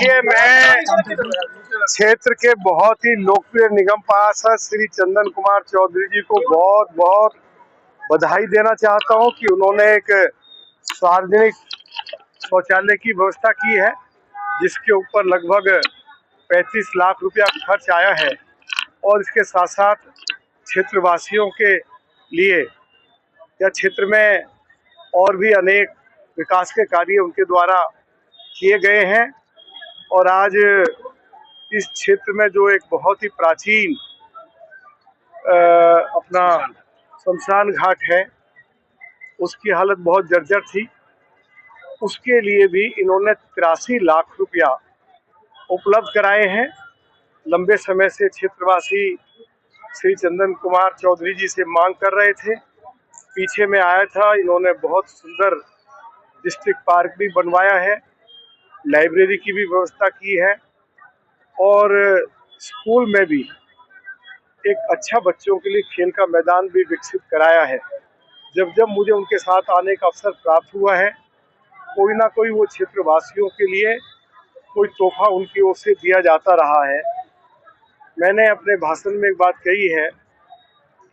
देखिए, मैं क्षेत्र के बहुत ही लोकप्रिय निगम पार्षद श्री चंदन कुमार चौधरी जी को बहुत बहुत बधाई देना चाहता हूं कि उन्होंने एक सार्वजनिक शौचालय की व्यवस्था की है, जिसके ऊपर लगभग 35 लाख रुपया खर्च आया है। और इसके साथ साथ क्षेत्रवासियों के लिए या क्षेत्र में और भी अनेक विकास के कार्य उनके द्वारा किए गए हैं। और आज इस क्षेत्र में जो एक बहुत ही प्राचीन अपना शमशान घाट है, उसकी हालत बहुत जर्जर थी। उसके लिए भी इन्होंने 83 लाख रुपया उपलब्ध कराए हैं। लंबे समय से क्षेत्रवासी श्री चंदन कुमार चौधरी जी से मांग कर रहे थे। पीछे में आया था, इन्होंने बहुत सुंदर डिस्ट्रिक्ट पार्क भी बनवाया है, लाइब्रेरी की भी व्यवस्था की है और स्कूल में भी एक अच्छा बच्चों के लिए खेल का मैदान भी विकसित कराया है। जब जब मुझे उनके साथ आने का अवसर प्राप्त हुआ है, कोई ना कोई वो क्षेत्रवासियों के लिए कोई तोहफा उनकी ओर से दिया जाता रहा है। मैंने अपने भाषण में एक बात कही है,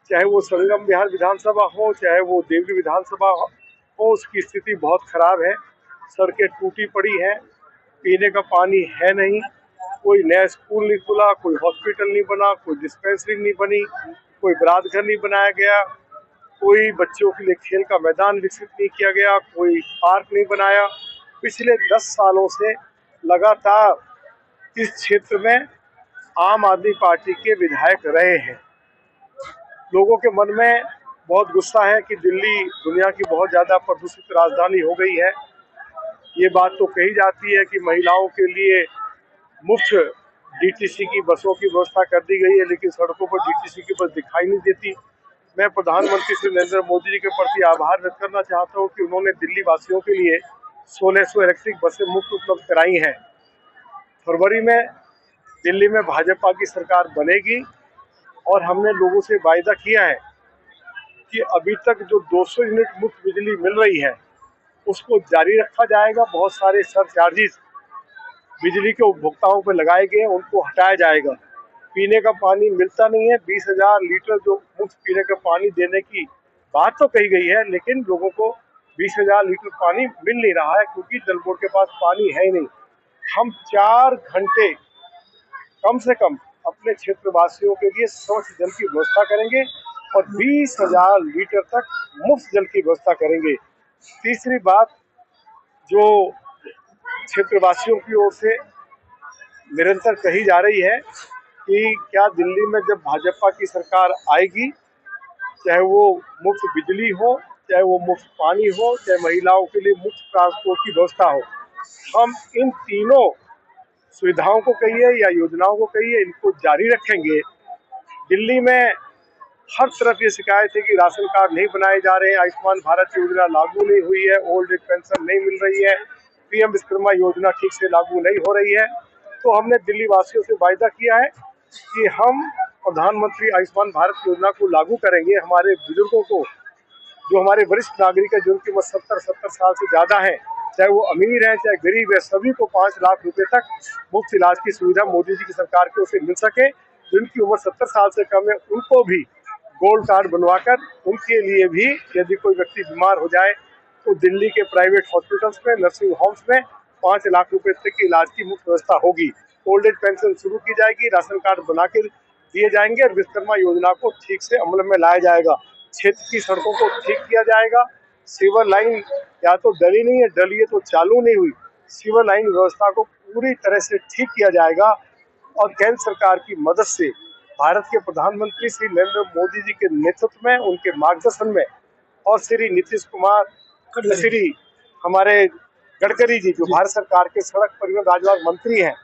चाहे वो संगम विहार विधानसभा हो, चाहे वो देवरी विधानसभा हो, उसकी स्थिति बहुत खराब है। सड़कें टूटी पड़ी हैं, पीने का पानी है नहीं, कोई नया स्कूल नहीं खुला, कोई हॉस्पिटल नहीं बना, कोई डिस्पेंसरी नहीं बनी, कोई बरात घर नहीं बनाया गया, कोई बच्चों के लिए खेल का मैदान विकसित नहीं किया गया, कोई पार्क नहीं बनाया। पिछले 10 सालों से लगातार इस क्षेत्र में आम आदमी पार्टी के विधायक रहे हैं। लोगों के मन में बहुत गुस्सा है कि दिल्ली दुनिया की बहुत ज़्यादा प्रदूषित राजधानी हो गई है। ये बात तो कही जाती है कि महिलाओं के लिए मुफ्त डीटीसी की बसों की व्यवस्था कर दी गई है, लेकिन सड़कों पर डीटीसी की बस दिखाई नहीं देती। मैं प्रधानमंत्री श्री नरेंद्र मोदी जी के प्रति आभार व्यक्त करना चाहता हूँ कि उन्होंने दिल्ली वासियों के लिए 1600 इलेक्ट्रिक बसें मुफ्त उपलब्ध कराई हैं। फरवरी में दिल्ली में भाजपा की सरकार बनेगी और हमने लोगों से वायदा किया है कि अभी तक जो 200 यूनिट मुफ्त बिजली मिल रही है, उसको जारी रखा जाएगा। बहुत सारे सरचार्जेस बिजली के उपभोक्ताओं पर लगाए गए, उनको हटाया जाएगा। पीने का पानी मिलता नहीं है। 20,000 लीटर जो मुफ्त पीने का पानी देने की बात तो कही गई है, लेकिन लोगों को 20,000 लीटर पानी मिल नहीं रहा है, क्योंकि जल बोर्ड के पास पानी है ही नहीं। हम 4 घंटे कम से कम अपने क्षेत्रवासियों के लिए स्वच्छ जल की व्यवस्था करेंगे और 20,000 लीटर तक मुफ्त जल की व्यवस्था करेंगे। तीसरी बात जो क्षेत्रवासियों की ओर से निरंतर कही जा रही है कि क्या दिल्ली में जब भाजपा की सरकार आएगी, चाहे वो मुफ्त बिजली हो, चाहे वो मुफ्त पानी हो, चाहे महिलाओं के लिए मुफ्त ट्रांसपोर्ट की व्यवस्था हो, हम इन तीनों सुविधाओं को कहिए या योजनाओं को कहिए, इनको जारी रखेंगे। दिल्ली में हर तरफ ये शिकायत है कि राशन कार्ड नहीं बनाए जा रहे हैं, आयुष्मान भारत योजना लागू नहीं हुई है, ओल्ड एज पेंशन नहीं मिल रही है, पीएम विश्वकर्मा योजना ठीक से लागू नहीं हो रही है। तो हमने दिल्ली वासियों से वायदा किया है कि हम प्रधानमंत्री आयुष्मान भारत योजना को लागू करेंगे। हमारे बुजुर्गों को, जो हमारे वरिष्ठ नागरिक है, जिनकी उम्र 70 साल से ज़्यादा है, चाहे वो अमीर है चाहे गरीब है, सभी को 5 लाख रुपए तक मुफ्त इलाज की सुविधा मोदी जी की सरकार की ओर से मिल सके। जिनकी उम्र 70 साल से कम है, उनको भी गोल्ड कार्ड बनवाकर उनके लिए भी यदि कोई व्यक्ति बीमार हो जाए तो दिल्ली के प्राइवेट हॉस्पिटल्स में, नर्सिंग होम्स में 5 लाख रुपए तक की इलाज की मुफ्त व्यवस्था होगी। ओल्ड एज पेंशन शुरू की जाएगी, राशन कार्ड बना के दिए जाएंगे और विश्वकर्मा योजना को ठीक से अमल में लाया जाएगा। क्षेत्र की सड़कों को ठीक किया जाएगा। सीवर लाइन या तो डली नहीं है, डली है तो चालू नहीं हुई, सीवर लाइन व्यवस्था को पूरी तरह से ठीक किया जाएगा। और केंद्र सरकार की मदद से भारत के प्रधानमंत्री श्री नरेंद्र मोदी जी के नेतृत्व में, उनके मार्गदर्शन में, और श्री नीतीश कुमार, श्री हमारे गडकरी जी जो भारत सरकार के सड़क परिवहन राजमार्ग मंत्री हैं,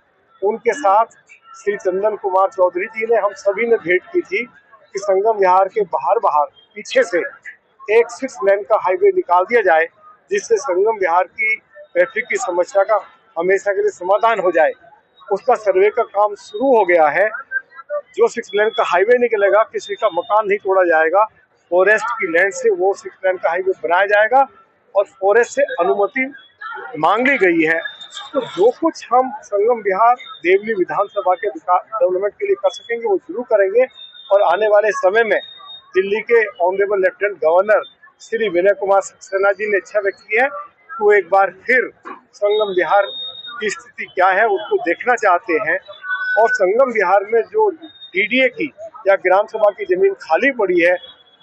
उनके साथ श्री चंदन कुमार चौधरी जी ने, हम सभी ने भेंट की थी कि संगम विहार के बाहर पीछे से एक 6 लेन का हाईवे निकाल दिया जाए, जिससे संगम विहार की ट्रैफिक की समस्या का हमेशा के लिए समाधान हो जाए। उसका सर्वे का काम शुरू हो गया है। जो 6 लेन का हाईवे निकलेगा, किसी का मकान नहीं तोड़ा जाएगा, फॉरेस्ट की लैंड से वो 6 लेन का हाईवे बनाया जाएगा और फॉरेस्ट से अनुमति मांग ली गई है। तो जो कुछ हम संगम विहार देवली विधानसभा के विकास डेवलपमेंट के लिए कर सकेंगे वो शुरू करेंगे। और आने वाले समय में दिल्ली के honourable lieutenant governor Shri Vinay Kumar Saxena ji ने इच्छा व्यक्त की है कि वो एक बार फिर संगम विहार की स्थिति क्या है उसको देखना चाहते हैं। और संगम विहार में जो डीडीए की या ग्राम सभा की जमीन खाली पड़ी है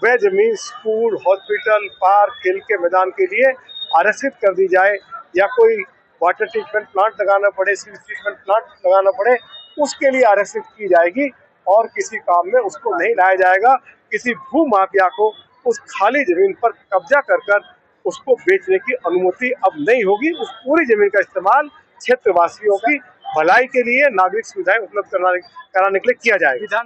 वह जमीन स्कूल, हॉस्पिटल, पार्क, खेल के मैदान के लिए आरक्षित कर दी जाए, या कोई वाटर ट्रीटमेंट प्लांट लगाना पड़े, सीवेज ट्रीटमेंट प्लांट लगाना पड़े, उसके लिए आरक्षित की जाएगी और किसी काम में उसको नहीं लाया जाएगा। किसी भू माफिया को उस खाली जमीन पर कब्जा कर उसको बेचने की अनुमति अब नहीं होगी। उस पूरी जमीन का इस्तेमाल क्षेत्रवासियों की भलाई के लिए, नागरिक सुविधाएं उपलब्ध कराने के लिए किया जाएगा।